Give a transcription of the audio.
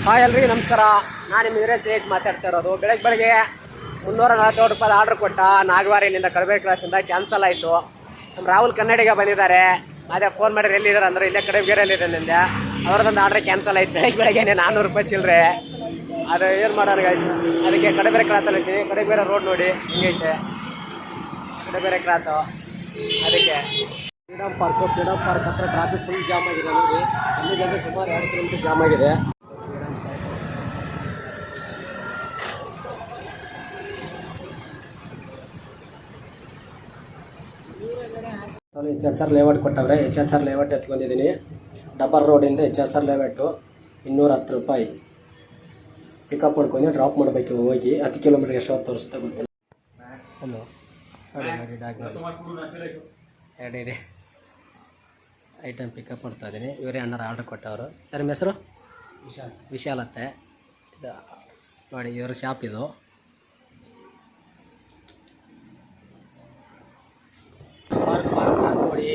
Hi ಎಲ್ರಿಗೂ ನಮಸ್ಕಾರ. ನಾನು ನಿಮ್ಮ ವೀರೇಶ್ ಏಜ್ ಮಾತಾಡ್ತಾ ಇರೋದು. ಬೆಳಗ್ಗೆ 347 ರೂಪಾಯಿ ಆರ್ಡ್ರ್ ಕೊಟ್ಟ ನಾಗವಾರಿನಿಂದ ಕಡಬೆ ಕ್ರಾಸಿಂದ ಕ್ಯಾನ್ಸಲ್ ಆಯಿತು. ನಮ್ಮ ರಾಹುಲ್ ಕನ್ನಡಿಗ ಬಂದಿದ್ದಾರೆ. ಅದೇ ಫೋನ್ ಮಾಡಿದ್ರೆ ಎಲ್ಲಿದ್ದಾರೆ ಅಂದರೆ ಇಲ್ಲೇ ಕಡಬೆಗೆರೆಯಲ್ಲಿದೆ ನಿಂದೆ. ಅವ್ರದ್ದೊಂದು ಆರ್ಡ್ರ್ ಕ್ಯಾನ್ಸಲ್ ಆಯಿತು. ಬೆಳಗ್ಗೆ 400 ರೂಪಾಯಿ ಚಿಲ್ಲರೆ. ಅದು ಏನು ಮಾಡೋಣ ಗಾಯ್ಸ್, ಅದಕ್ಕೆ ಕಡಬೇರೆ ಕ್ರಾಸಲ್ಲಿ ಇರ್ತೀನಿ. ಕಡಬೇರೆ ರೋಡ್ ನೋಡಿ ಹಿಂಗೈತೆ, ಕಡಬೇರೆ ಕ್ರಾಸು. ಅದಕ್ಕೆ ಫ್ರೀಡಮ್ ಪಾರ್ಕ್ ಹತ್ರ ಟ್ರಾಫಿಕ್ ಫುಲ್ ಜಾಮ್ ಆಗಿದೆ ನೋಡಿ. ಅಲ್ಲಿಗೆ ಸುಮಾರು 2 ಕಿಲೋಮೀಟರ್ ಜಾಮ್ ಆಗಿದೆ. ನಾನು HSR ಲೇಔಟ್ ಕೊಟ್ಟವ್ರೆ. HSR ಲೇಔಟ್ ಎತ್ಕೊಂಡಿದ್ದೀನಿ. ಡಬಲ್ ರೋಡಿಂದ HSR ಲೇಔಟು 210 ರೂಪಾಯಿ. ಪಿಕಪ್ ಮಾಡ್ಕೊಂಡು ಡ್ರಾಪ್ ಮಾಡಬೇಕು. ಹೋಗಿ 10 ಕಿಲೋಮೀಟ್ರಿಗೆ ಎಷ್ಟು ಹೊತ್ತು ತೋರಿಸ್ತಾ ಗೊತ್ತಿಲ್ಲ. ಹಲೋ ನೋಡಿ ಡಾಗ್ ನೋಡಿ ಇದೆ ಐಟಮ್ ಪಿಕಪ್ ಮಾಡ್ತಾ ಇದ್ದೀನಿ. ಇವರೇ ಅಣ್ಣರು ಆರ್ಡ್ರ್ ಕೊಟ್ಟವರು. ಸರ್ ನಿಮ್ಮ ಹೆಸರು? ವಿಶಾಲತ್ತೆ. ಇದು ನೋಡಿ ಇವ್ರ ಶಾಪ್ ಇದು. ಪಾರ್ಕ್ ನೋಡಿ